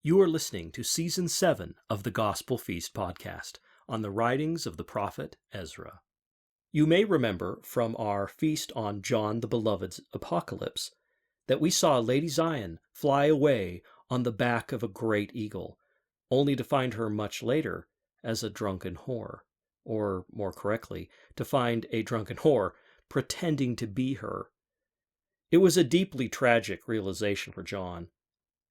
You are listening to Season 7 of the Gospel Feast podcast on the writings of the prophet Ezra. You may remember from our feast on John the Beloved's Apocalypse that we saw Lady Zion fly away on the back of a great eagle, only to find her much later as a drunken whore, or more correctly, to find a drunken whore pretending to be her. It was a deeply tragic realization for John.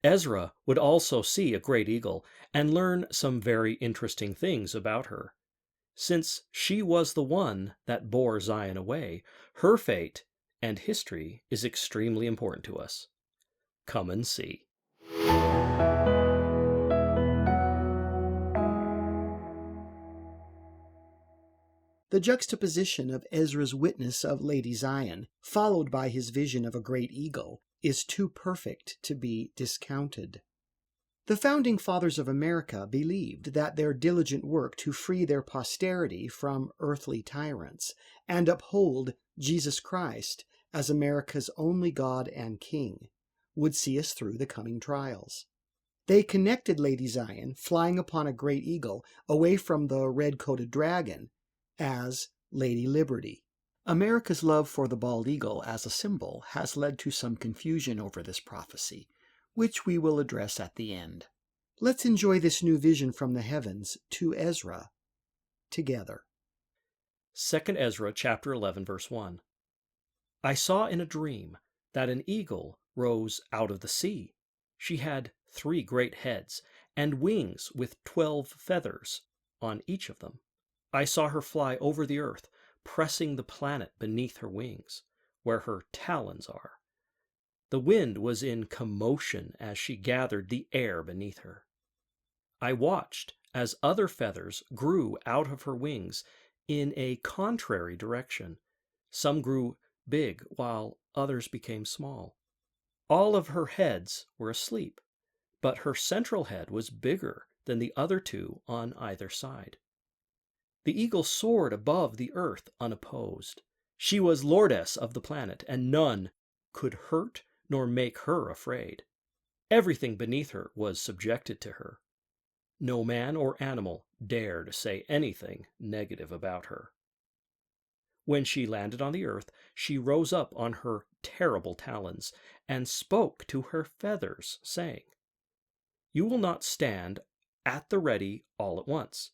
Ezra would also see a great eagle and learn some very interesting things about her. Since she was the one that bore Zion away, her fate and history is extremely important to us. Come and see. The juxtaposition of Ezra's witness of Lady Zion, followed by his vision of a great eagle, is too perfect to be discounted. The founding fathers of America believed that their diligent work to free their posterity from earthly tyrants and uphold Jesus Christ as America's only God and King would see us through the coming trials. They connected Lady Zion flying upon a great eagle away from the red-coated dragon as Lady Liberty. America's love for the bald eagle as a symbol has led to some confusion over this prophecy, which we will address at the end. Let's enjoy this new vision from the heavens to Ezra together. 2 Ezra chapter 11, verse 1. I saw in a dream that an eagle rose out of the sea. She had 3 great heads and wings with 12 feathers on each of them. I saw her fly over the earth, pressing the planet beneath her wings, where her talons are. The wind was in commotion as she gathered the air beneath her. I watched as other feathers grew out of her wings in a contrary direction. Some grew big while others became small. All of her heads were asleep, but her central head was bigger than the other 2 on either side. The eagle soared above the earth unopposed. She was lordess of the planet, and none could hurt nor make her afraid. Everything beneath her was subjected to her. No man or animal dared say anything negative about her. When she landed on the earth, she rose up on her terrible talons and spoke to her feathers, saying, "You will not stand at the ready all at once.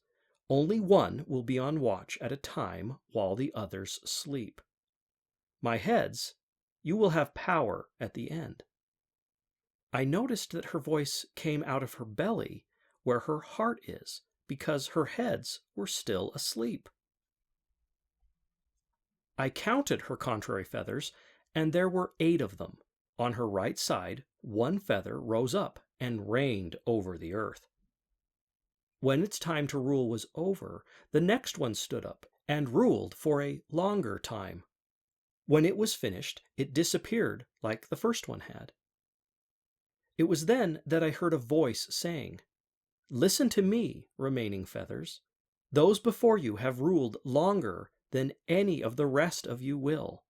Only one will be on watch at a time while the others sleep. My heads, you will have power at the end." I noticed that her voice came out of her belly, where her heart is, because her heads were still asleep. I counted her contrary feathers, and there were 8 of them. On her right side, 1 feather rose up and reigned over the earth. When its time to rule was over, the next one stood up and ruled for a longer time. When it was finished, it disappeared like the first one had. It was then that I heard a voice saying, "Listen to me, remaining feathers. Those before you have ruled longer than any of the rest of you will.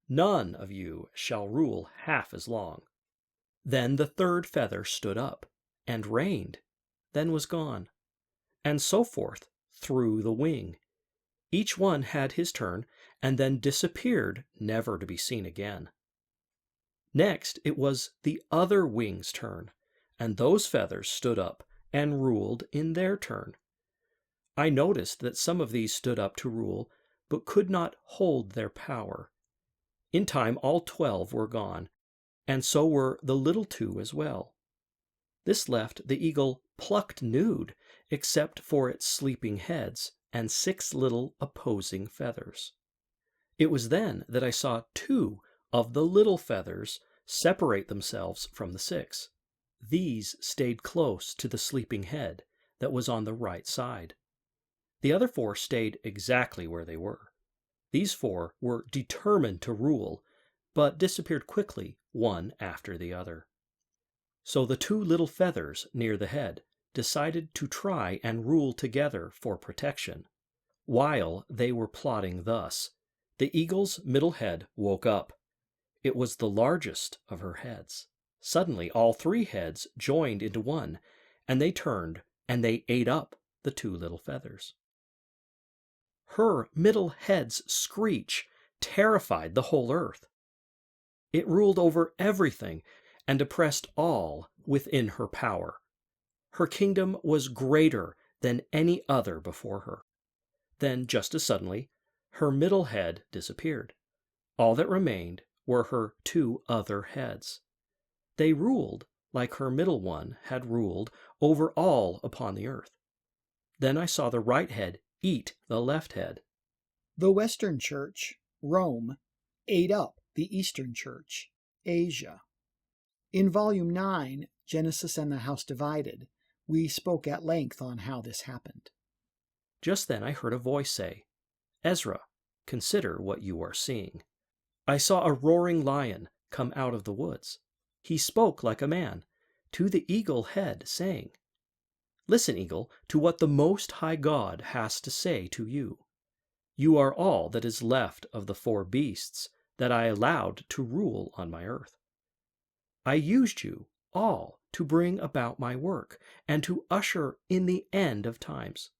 None of you shall rule half as long." Then the 3rd feather stood up and reigned, then was gone, and so forth through the wing. Each one had his turn and then disappeared, never to be seen again. Next, it was the other wing's turn, and those feathers stood up and ruled in their turn. I noticed that some of these stood up to rule, but could not hold their power. In time, all 12 were gone, and so were the little 2 as well. This left the eagle plucked nude, except for its sleeping heads and 6 little opposing feathers. It was then that I saw 2 of the little feathers separate themselves from the 6. These stayed close to the sleeping head that was on the right side. The other 4 stayed exactly where they were. These 4 were determined to rule, but disappeared quickly, one after the other. So the 2 little feathers near the head decided to try and rule together for protection. While they were plotting thus, the eagle's middle head woke up. It was the largest of her heads. Suddenly all three heads joined into one, and they turned, and they ate up the two little feathers. Her middle head's screech terrified the whole earth. It ruled over everything and oppressed all within her power. Her kingdom was greater than any other before her. Then, just as suddenly, her middle head disappeared. All that remained were her two other heads. They ruled like her middle one had ruled over all upon the earth. Then I saw the right head eat the left head. The Western Church, Rome, ate up the Eastern Church, Asia. In Volume 9, Genesis and the House Divided, we spoke at length on how this happened. Just then I heard a voice say, "Ezra, consider what you are seeing." I saw a roaring lion come out of the woods. He spoke like a man to the eagle head, saying, "Listen, eagle, to what the Most High God has to say to you. You are all that is left of the four beasts that I allowed to rule on my earth. I used you all to bring about my work and to usher in the end of times.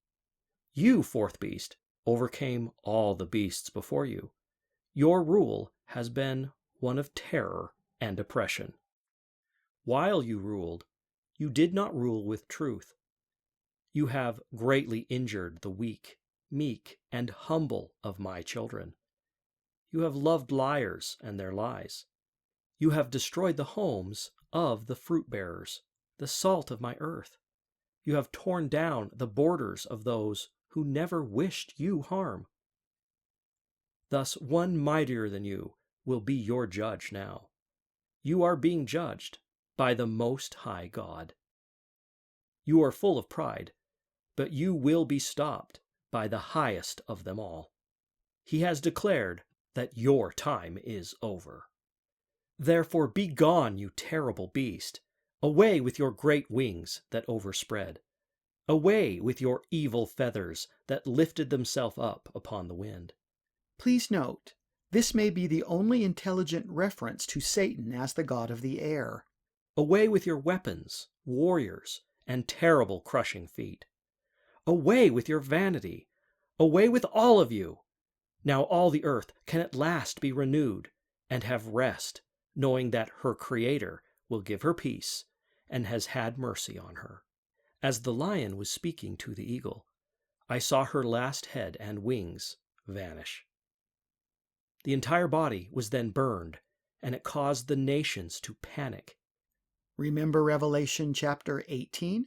You, fourth beast, overcame all the beasts before you. Your rule has been one of terror and oppression. While you ruled, you did not rule with truth. You have greatly injured the weak, meek, and humble of my children. You have loved liars and their lies. You have destroyed the homes of the fruit bearers, the salt of my earth. You have torn down the borders of those who never wished you harm. Thus one mightier than you will be your judge now. You are being judged by the Most High God. You are full of pride, but you will be stopped by the highest of them all. He has declared that your time is over. Therefore be gone, you terrible beast, away with your great wings that overspread, away with your evil feathers that lifted themselves up upon the wind. Please note, this may be the only intelligent reference to Satan as the god of the air. Away with your weapons, warriors, and terrible crushing feet. Away with your vanity. Away with all of you. Now all the earth can at last be renewed and have rest, knowing that her Creator will give her peace and has had mercy on her. As the lion was speaking to the eagle, I saw her last head and wings vanish. The entire body was then burned, and it caused the nations to panic. Remember Revelation chapter 18?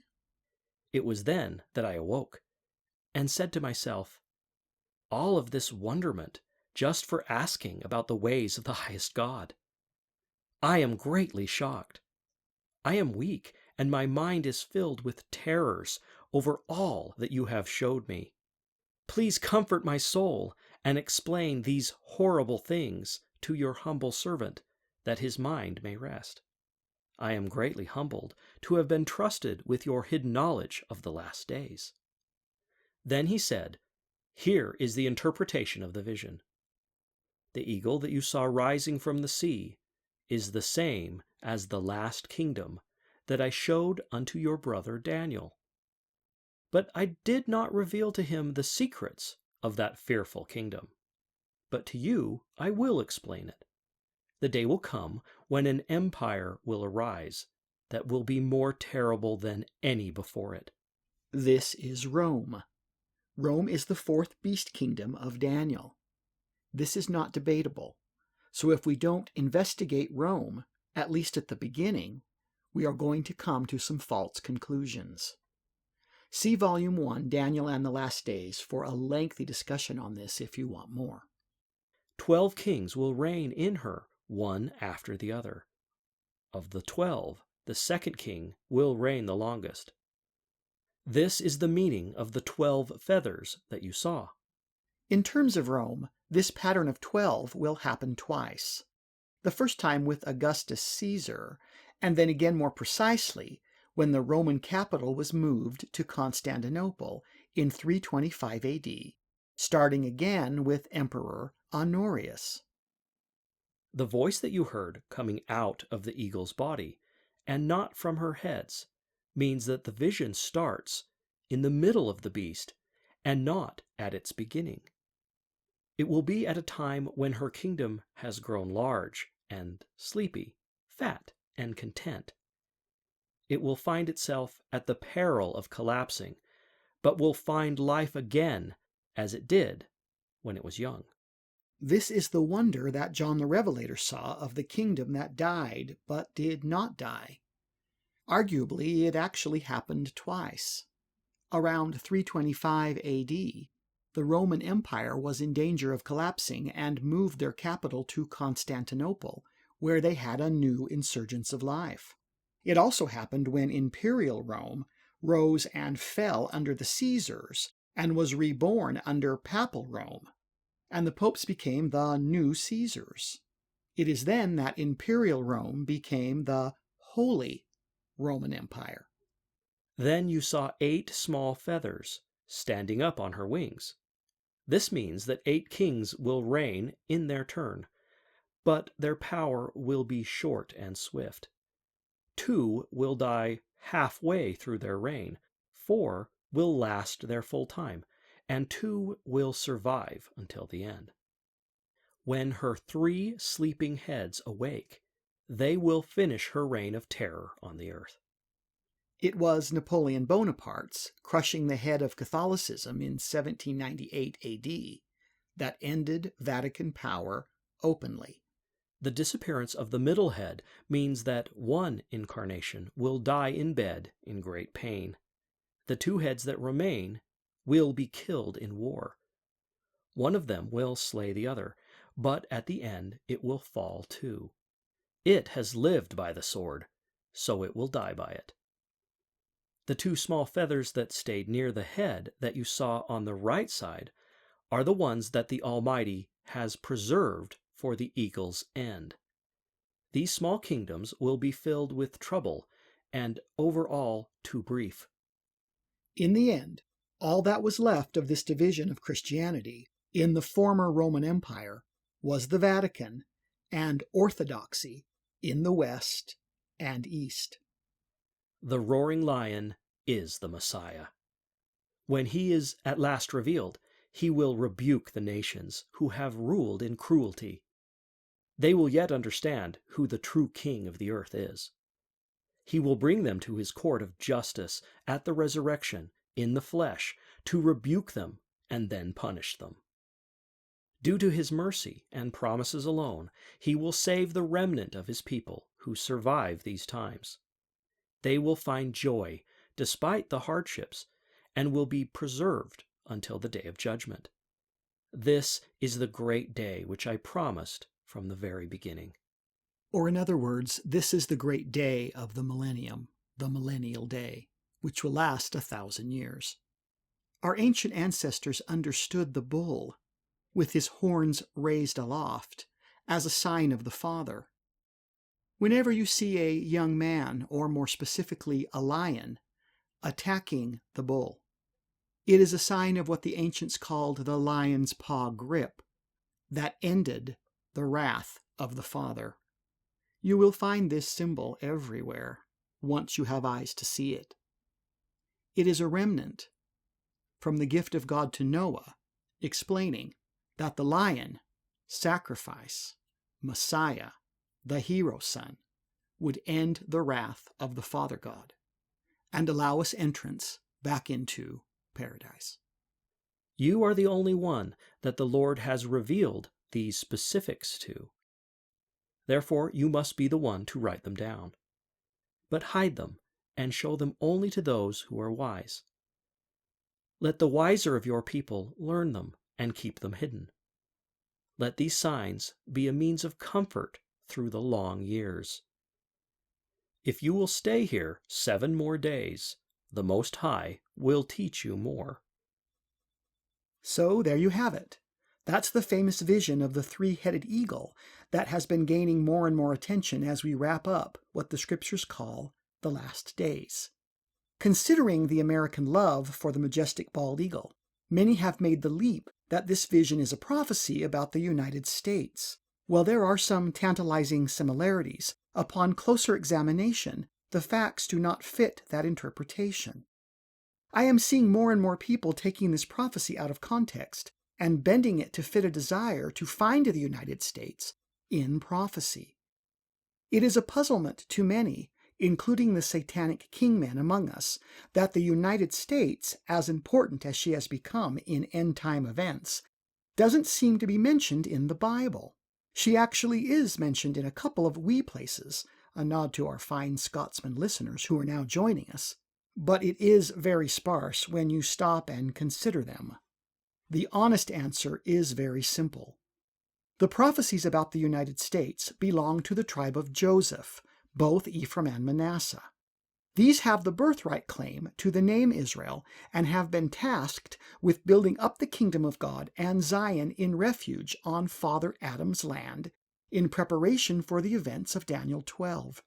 It was then that I awoke and said to myself, all of this wonderment just for asking about the ways of the highest God. I am greatly shocked. I am weak, and my mind is filled with terrors over all that you have showed me. Please comfort my soul and explain these horrible things to your humble servant, that his mind may rest. I am greatly humbled to have been trusted with your hidden knowledge of the last days. Then he said, here is the interpretation of the vision. The eagle that you saw rising from the sea is the same as the last kingdom that I showed unto your brother Daniel. But I did not reveal to him the secrets of that fearful kingdom. But to you I will explain it. The day will come when an empire will arise that will be more terrible than any before it. This is Rome. Rome is the fourth beast kingdom of Daniel. This is not debatable. So if we don't investigate Rome, at least at the beginning, we are going to come to some false conclusions. See Volume 1, Daniel and the Last Days, for a lengthy discussion on this if you want more. 12 kings will reign in her, one after the other. Of the 12, the second king will reign the longest. This is the meaning of the 12 feathers that you saw. In terms of Rome, this pattern of 12 will happen twice. The first time with Augustus Caesar, and then again more precisely when the Roman capital was moved to Constantinople in 325 AD, starting again with Emperor Honorius. The voice that you heard coming out of the eagle's body and not from her heads, means that the vision starts in the middle of the beast and not at its beginning. It will be at a time when her kingdom has grown large and sleepy, fat and content. It will find itself at the peril of collapsing, but will find life again as it did when it was young. This is the wonder that John the Revelator saw of the kingdom that died but did not die. Arguably, it actually happened twice. Around 325 A.D., the Roman Empire was in danger of collapsing and moved their capital to Constantinople, where they had a new insurgence of life. It also happened when Imperial Rome rose and fell under the Caesars and was reborn under Papal Rome, and the popes became the new Caesars. It is then that Imperial Rome became the Holy Roman Empire. Then you saw 8 small feathers standing up on her wings. This means that 8 kings will reign in their turn, but their power will be short and swift. 2 will die halfway through their reign, 4 will last their full time, and 2 will survive until the end. When her 3 sleeping heads awake, they will finish her reign of terror on the earth. It was Napoleon Bonaparte's crushing the head of Catholicism in 1798 A.D. that ended Vatican power openly. The disappearance of the middle head means that one incarnation will die in bed in great pain. The 2 heads that remain will be killed in war. One of them will slay the other, but at the end it will fall too. It has lived by the sword, so it will die by it. The 2 small feathers that stayed near the head that you saw on the right side are the ones that the Almighty has preserved for the eagle's end. These small kingdoms will be filled with trouble and overall too brief. In the end, all that was left of this division of Christianity in the former Roman Empire was the Vatican and Orthodoxy in the West and East. The roaring lion is the Messiah. When he is at last revealed, he will rebuke the nations who have ruled in cruelty. They will yet understand who the true king of the earth is. He will bring them to his court of justice at the resurrection in the flesh to rebuke them and then punish them. Due to his mercy and promises alone, he will save the remnant of his people who survive these times. They will find joy despite the hardships and will be preserved until the day of judgment. This is the great day which I promised from the very beginning. Or in other words, this is the great day of the millennium, the millennial day, which will last 1,000 years. Our ancient ancestors understood the bull, with his horns raised aloft, as a sign of the Father. Whenever you see a young man, or more specifically a lion, attacking the bull, it is a sign of what the ancients called the lion's paw grip, that ended the wrath of the Father. You will find this symbol everywhere, once you have eyes to see it. It is a remnant from the gift of God to Noah, explaining that the lion, sacrifice, Messiah, the hero son, would end the wrath of the Father God and allow us entrance back into paradise. You are the only one that the Lord has revealed these specifics to. Therefore, you must be the one to write them down. But hide them and show them only to those who are wise. Let the wiser of your people learn them and keep them hidden. Let these signs be a means of comfort through the long years. If you will stay here 7 more days, the Most High will teach you more. So there you have it. That's the famous vision of the 3-headed eagle that has been gaining more and more attention as we wrap up what the scriptures call the last days. Considering the American love for the majestic bald eagle, many have made the leap that this vision is a prophecy about the United States. While there are some tantalizing similarities, upon closer examination, the facts do not fit that interpretation. I am seeing more and more people taking this prophecy out of context and bending it to fit a desire to find the United States in prophecy. It is a puzzlement to many, including the satanic kingmen among us, that the United States, as important as she has become in end-time events, doesn't seem to be mentioned in the Bible. She actually is mentioned in a couple of wee places, a nod to our fine Scotsman listeners who are now joining us, but it is very sparse when you stop and consider them. The honest answer is very simple. The prophecies about the United States belong to the tribe of Joseph, both Ephraim and Manasseh. These have the birthright claim to the name Israel and have been tasked with building up the kingdom of God and Zion in refuge on Father Adam's land in preparation for the events of Daniel 12.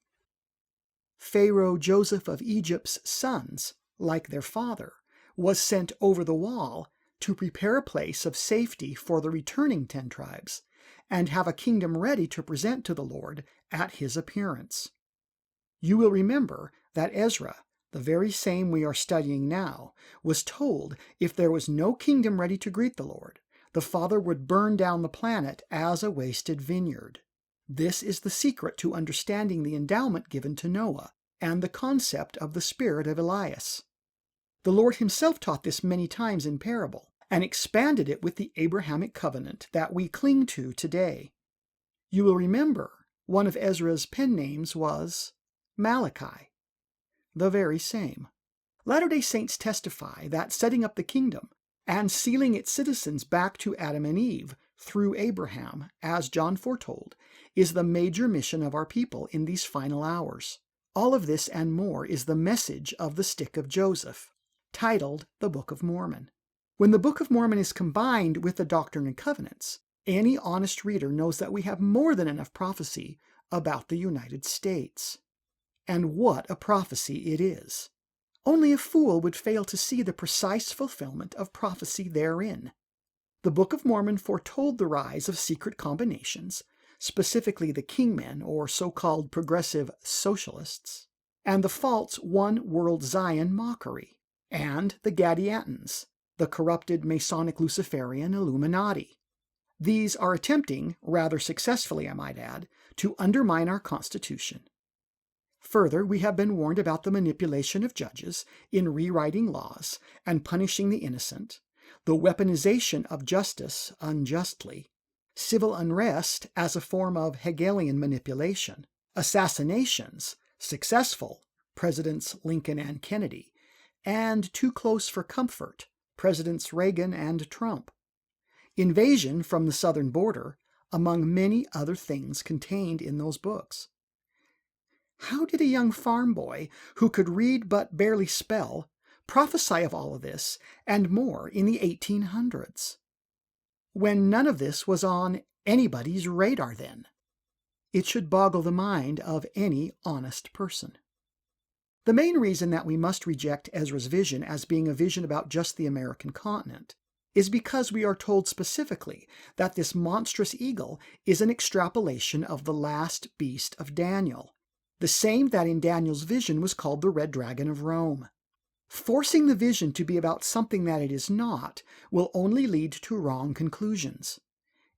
Pharaoh Joseph of Egypt's sons, like their father, was sent over the wall to prepare a place of safety for the returning 10 tribes and have a kingdom ready to present to the Lord at his appearance. You will remember that Ezra, the very same we are studying now, was told if there was no kingdom ready to greet the Lord, the Father would burn down the planet as a wasted vineyard. This is the secret to understanding the endowment given to Noah and the concept of the spirit of Elias. The Lord himself taught this many times in parable and expanded it with the Abrahamic covenant that we cling to today. You will remember one of Ezra's pen names was Malachi, the very same. Latter-day Saints testify that setting up the kingdom and sealing its citizens back to Adam and Eve through Abraham, as John foretold, is the major mission of our people in these final hours. All of this and more is the message of the Stick of Joseph, titled the Book of Mormon. When the Book of Mormon is combined with the Doctrine and Covenants, any honest reader knows that we have more than enough prophecy about the United States. And what a prophecy it is! Only a fool would fail to see the precise fulfillment of prophecy therein. The Book of Mormon foretold the rise of secret combinations, specifically the kingmen or so-called progressive socialists, and the false one-world Zion mockery, and the Gadiantons, the corrupted Masonic Luciferian Illuminati. These are attempting, rather successfully I might add, to undermine our Constitution. Further, we have been warned about the manipulation of judges in rewriting laws and punishing the innocent, the weaponization of justice unjustly, civil unrest as a form of Hegelian manipulation, assassinations, successful, Presidents Lincoln and Kennedy, and too close for comfort, Presidents Reagan and Trump, invasion from the southern border, among many other things contained in those books. How did a young farm boy who could read but barely spell prophesy of all of this and more in the 1800s? When none of this was on anybody's radar then. It should boggle the mind of any honest person. The main reason that we must reject Ezra's vision as being a vision about just the American continent is because we are told specifically that this monstrous eagle is an extrapolation of the last beast of Daniel, the same that in Daniel's vision was called the Red Dragon of Rome. Forcing the vision to be about something that it is not will only lead to wrong conclusions.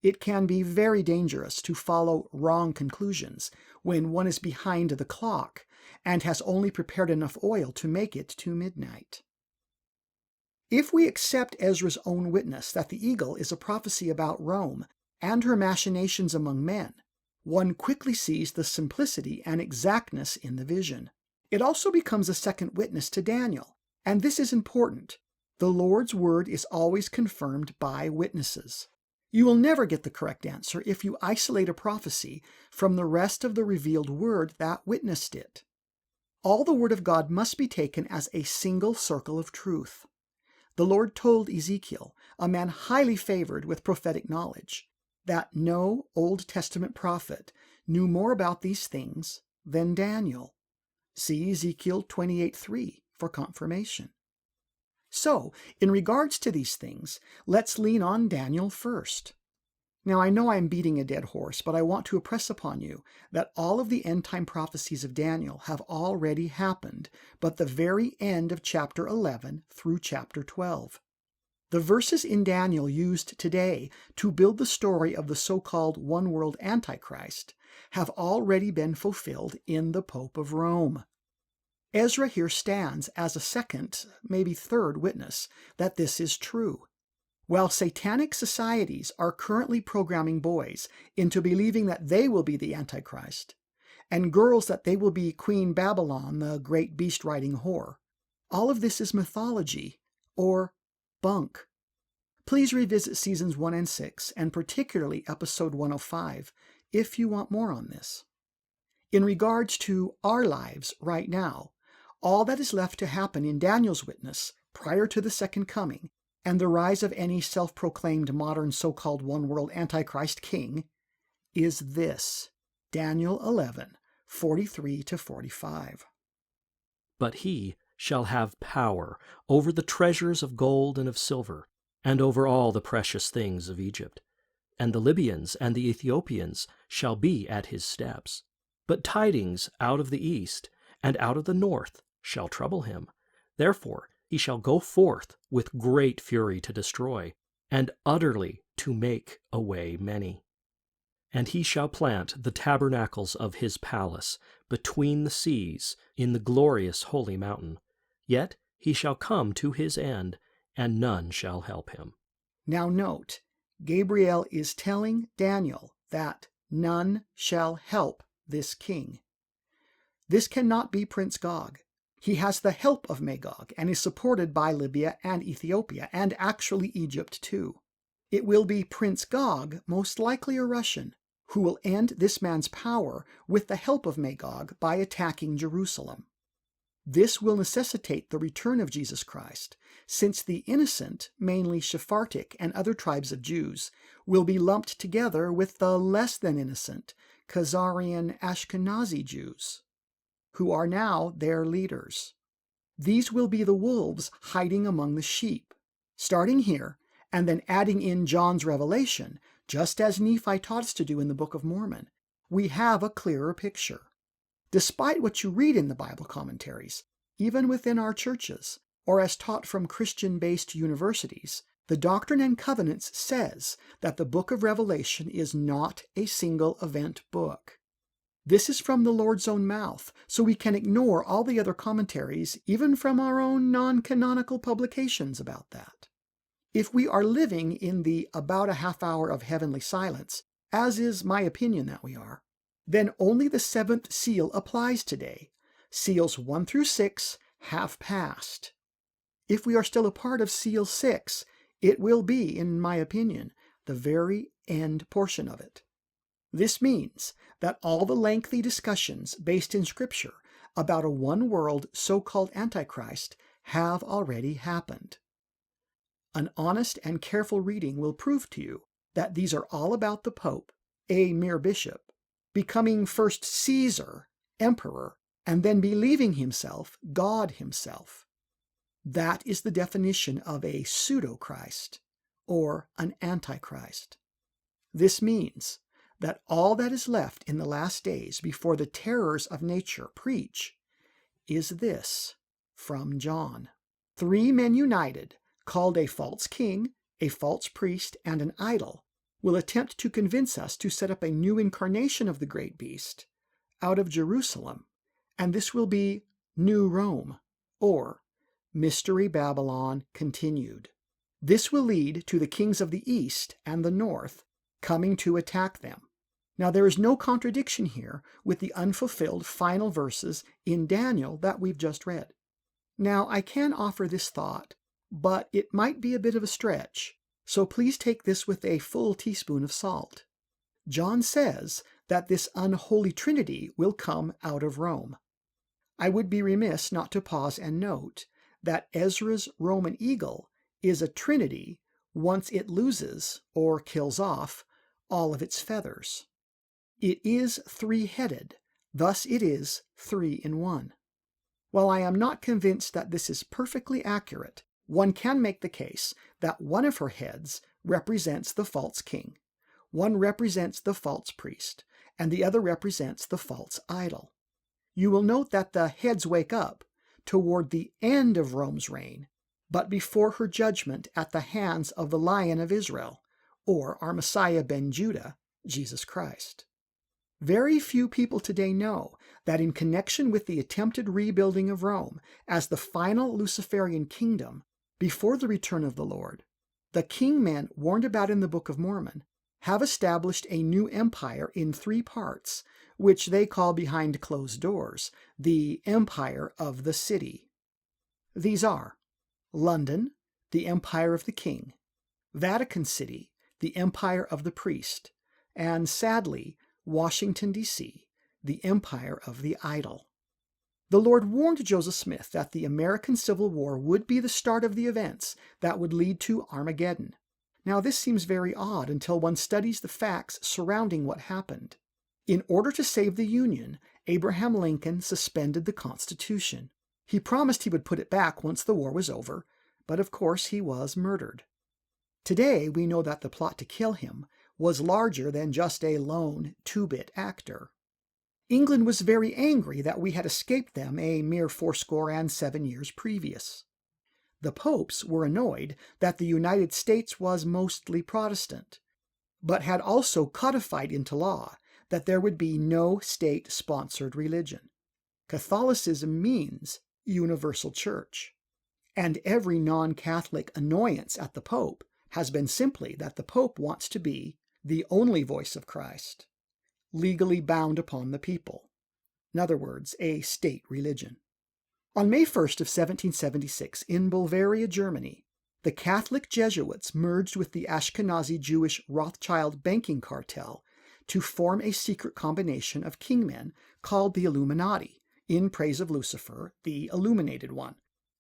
It can be very dangerous to follow wrong conclusions when one is behind the clock and has only prepared enough oil to make it to midnight. If we accept Ezra's own witness that the eagle is a prophecy about Rome and her machinations among men, one quickly sees the simplicity and exactness in the vision. It also becomes a second witness to Daniel, and this is important. The Lord's word is always confirmed by witnesses. You will never get the correct answer if you isolate a prophecy from the rest of the revealed word that witnessed it. All the word of God must be taken as a single circle of truth. The Lord told Ezekiel, a man highly favored with prophetic knowledge, that no Old Testament prophet knew more about these things than Daniel. See Ezekiel 28:3 for confirmation. So, in regards to these things, let's lean on Daniel first. Now, I know I'm beating a dead horse, but I want to impress upon you that all of the end-time prophecies of Daniel have already happened, but the very end of chapter 11 through chapter 12. The verses in Daniel used today to build the story of the so-called one-world Antichrist have already been fulfilled in the Pope of Rome. Ezra here stands as a second, maybe third witness that this is true. While satanic societies are currently programming boys into believing that they will be the Antichrist, and girls that they will be Queen Babylon, the great beast-riding whore, all of this is mythology, or bunk. Please revisit seasons 1 and 6, and particularly episode 105, if you want more on this. In regards to our lives right now, all that is left to happen in Daniel's witness prior to the second coming and the rise of any self-proclaimed modern so-called one-world Antichrist king is this: Daniel 11, 43-45. But he shall have power over the treasures of gold and of silver, and over all the precious things of Egypt. And the Libyans and the Ethiopians shall be at his steps. But tidings out of the east and out of the north shall trouble him. Therefore he shall go forth with great fury to destroy, and utterly to make away many. And he shall plant the tabernacles of his palace between the seas in the glorious holy mountain. Yet he shall come to his end, and none shall help him. Now note, Gabriel is telling Daniel that none shall help this king. This cannot be Prince Gog. He has the help of Magog and is supported by Libya and Ethiopia, and actually Egypt too. It will be Prince Gog, most likely a Russian, who will end this man's power with the help of Magog by attacking Jerusalem. This will necessitate the return of Jesus Christ, since the innocent, mainly Sephardic and other tribes of Jews, will be lumped together with the less than innocent Khazarian Ashkenazi Jews, who are now their leaders. These will be the wolves hiding among the sheep. Starting here, and then adding in John's revelation, just as Nephi taught us to do in the Book of Mormon, we have a clearer picture. Despite what you read in the Bible commentaries, even within our churches, or as taught from Christian-based universities, the Doctrine and Covenants says that the Book of Revelation is not a single event book. This is from the Lord's own mouth, so we can ignore all the other commentaries, even from our own non-canonical publications about that. If we are living in the about a half hour of heavenly silence, as is my opinion that we are, then only the seventh seal applies today. Seals 1 through 6 have passed. If we are still a part of seal 6, it will be, in my opinion, the very end portion of it. This means that all the lengthy discussions based in Scripture about a one-world so-called Antichrist have already happened. An honest and careful reading will prove to you that these are all about the Pope, a mere bishop, becoming first Caesar, emperor, and then believing himself God himself. That is the definition of a pseudo-Christ, or an Antichrist. This means that all that is left in the last days before the terrors of nature preach is this from John. 3 men united, called a false king, a false priest, and an idol, will attempt to convince us to set up a new incarnation of the great beast out of Jerusalem, and this will be New Rome, or Mystery Babylon continued. This will lead to the kings of the east and the north coming to attack them. Now, there is no contradiction here with the unfulfilled final verses in Daniel that we've just read. Now, I can offer this thought, but it might be a bit of a stretch, so please take this with a full teaspoon of salt. John says that this unholy trinity will come out of Rome. I would be remiss not to pause and note that Ezra's Roman eagle is a trinity once it loses, or kills off, all of its feathers. It is 3-headed, thus it is 3 in 1. While I am not convinced that this is perfectly accurate, one can make the case that one of her heads represents the false king, One represents the false priest, and the other represents the false idol. You will note that the heads wake up toward the end of Rome's reign, but before her judgment at the hands of the Lion of Israel, or our Messiah ben Judah, Jesus Christ. Very few people today know that in connection with the attempted rebuilding of Rome as the final Luciferian kingdom before the return of the Lord, the kingmen warned about in the Book of Mormon have established a new empire in 3 parts, which they call behind closed doors the Empire of the City. These are London, the Empire of the King; Vatican City, the Empire of the Priest; and sadly, Washington, D.C., the Empire of the Idol. The Lord warned Joseph Smith that the American Civil War would be the start of the events that would lead to Armageddon. Now, this seems very odd until one studies the facts surrounding what happened. In order to save the Union, Abraham Lincoln suspended the Constitution. He promised he would put it back once the war was over, but of course he was murdered. Today, we know that the plot to kill him was larger than just a lone 2-bit actor. England was very angry that we had escaped them a mere 77 years previous. The popes were annoyed that the United States was mostly Protestant, but had also codified into law that there would be no state-sponsored religion. Catholicism means universal church, and every non-Catholic annoyance at the Pope has been simply that the Pope wants to be the only voice of Christ, legally bound upon the people. In other words, a state religion. On May 1st of 1776, in Bavaria, Germany, the Catholic Jesuits merged with the Ashkenazi Jewish Rothschild banking cartel to form a secret combination of kingmen called the Illuminati, in praise of Lucifer, the Illuminated One.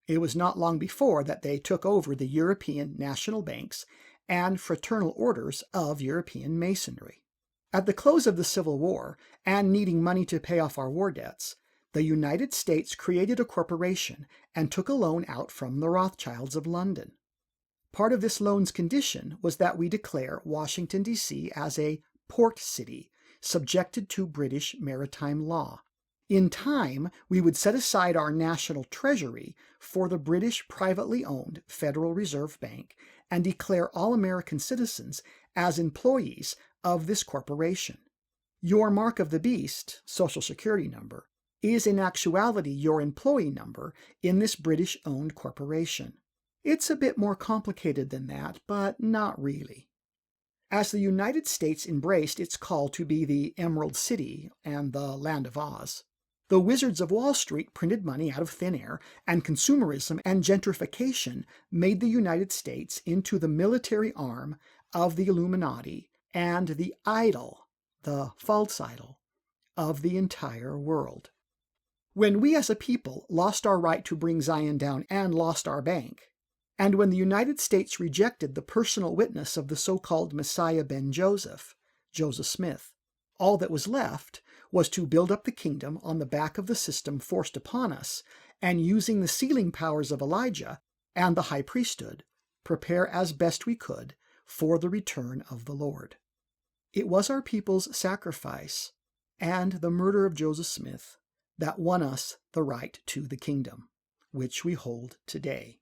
It was not long before that they took over the European national banks and fraternal orders of European Masonry. At the close of the Civil War, and needing money to pay off our war debts, the United States created a corporation and took a loan out from the Rothschilds of London. Part of this loan's condition was that we declare Washington, D.C. as a port city, subjected to British maritime law. In time, we would set aside our national treasury for the British privately owned Federal Reserve Bank and declare all American citizens as employees of this corporation. Your mark of the beast, Social Security number, is in actuality your employee number in this British-owned corporation. It's a bit more complicated than that, but not really. As the United States embraced its call to be the Emerald City and the Land of Oz, the Wizards of Wall Street printed money out of thin air, and consumerism and gentrification made the United States into the military arm of the Illuminati and the idol, the false idol, of the entire world. When we as a people lost our right to bring Zion down and lost our bank, and when the United States rejected the personal witness of the so-called Messiah ben Joseph, Joseph Smith, all that was left was to build up the kingdom on the back of the system forced upon us, and using the sealing powers of Elijah and the high priesthood, prepare as best we could for the return of the Lord. It was our people's sacrifice and the murder of Joseph Smith that won us the right to the kingdom, which we hold today.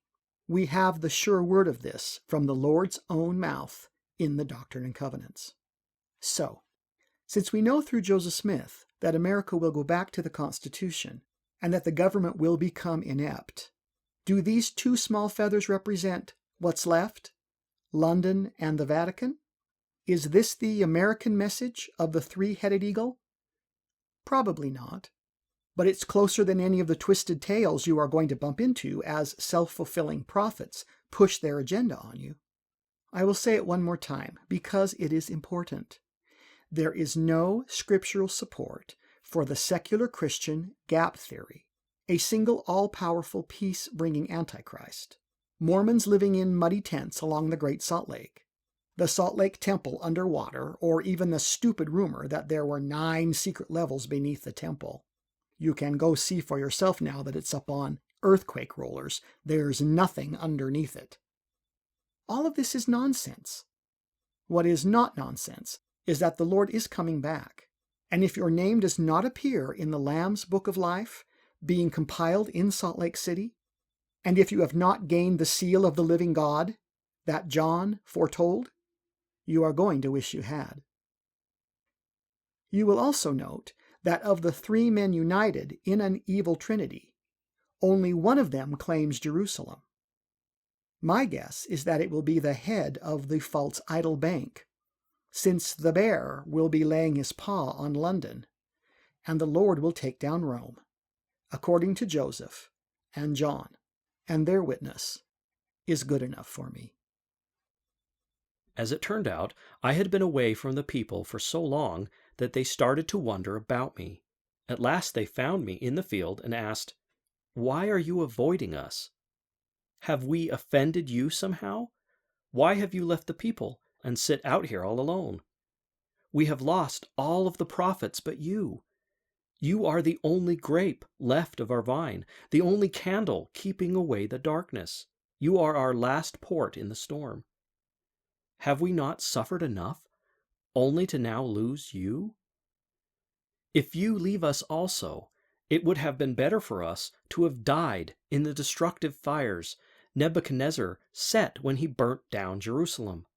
We have the sure word of this from the Lord's own mouth in the Doctrine and Covenants. So, since we know through Joseph Smith that America will go back to the Constitution and that the government will become inept, do these 2 small feathers represent what's left? London and the Vatican? Is this the American message of the 3-headed eagle? Probably not. But it's closer than any of the twisted tales you are going to bump into as self-fulfilling prophets push their agenda on you. I will say it one more time, because it is important. There is no scriptural support for the secular Christian gap theory, a single all-powerful peace-bringing Antichrist, Mormons living in muddy tents along the Great Salt Lake, the Salt Lake Temple underwater, or even the stupid rumor that there were 9 secret levels beneath the temple. You can go see for yourself now that it's up on earthquake rollers. There's nothing underneath it. All of this is nonsense. What is not nonsense is that the Lord is coming back. And if your name does not appear in the Lamb's Book of Life, being compiled in Salt Lake City, and if you have not gained the seal of the living God that John foretold, you are going to wish you had. You will also note that of the three men united in an evil trinity, only one of them claims Jerusalem. My guess is that it will be the head of the false idol bank, since the bear will be laying his paw on London, and the Lord will take down Rome, according to Joseph and John, and their witness is good enough for me. As it turned out, I had been away from the people for so long that they started to wonder about me. At last they found me in the field and asked, "Why are you avoiding us? Have we offended you somehow? Why have you left the people and sit out here all alone? We have lost all of the prophets but you. You are the only grape left of our vine, the only candle keeping away the darkness. You are our last port in the storm. Have we not suffered enough, only to now lose you? If you leave us also, it would have been better for us to have died in the destructive fires Nebuchadnezzar set when he burnt down Jerusalem.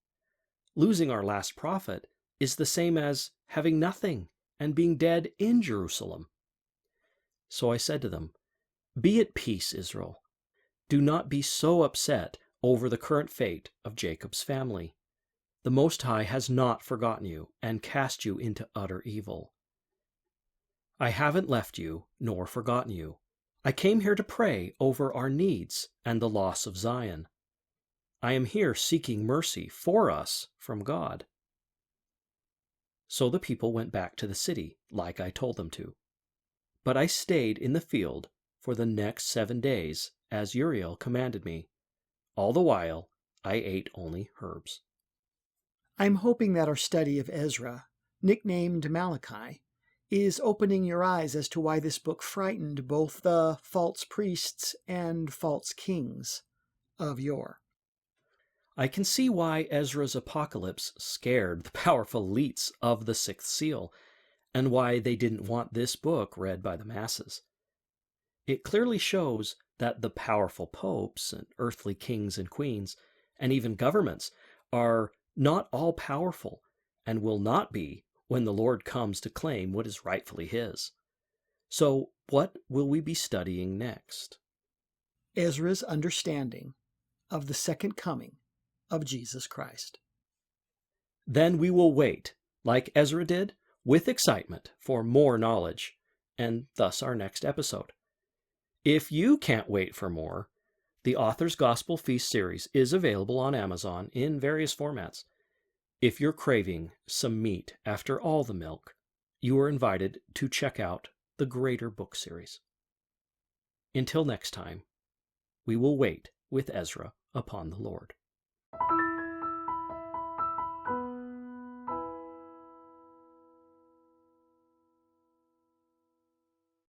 Losing our last prophet is the same as having nothing and being dead in Jerusalem." So I said to them, "Be at peace, Israel. Do not be so upset over the current fate of Jacob's family. The Most High has not forgotten you and cast you into utter evil. I haven't left you nor forgotten you. I came here to pray over our needs and the loss of Zion. I am here seeking mercy for us from God." So the people went back to the city, like I told them to. But I stayed in the field for the next 7 days, as Uriel commanded me. All the while, I ate only herbs. I'm hoping that our study of Ezra, nicknamed Malachi, is opening your eyes as to why this book frightened both the false priests and false kings of yore. I can see why Ezra's apocalypse scared the powerful elites of the sixth seal, and why they didn't want this book read by the masses. It clearly shows that the powerful popes and earthly kings and queens, and even governments, are not all powerful, and will not be when the Lord comes to claim what is rightfully his. So, what will we be studying next? Ezra's understanding of the second coming of Jesus Christ. Then we will wait, like Ezra did, with excitement for more knowledge, and thus our next episode. If you can't wait for more, the Author's Gospel Feast series is available on Amazon in various formats. If you're craving some meat after all the milk, you are invited to check out the Greater Book series. Until next time, we will wait with Ezra upon the Lord.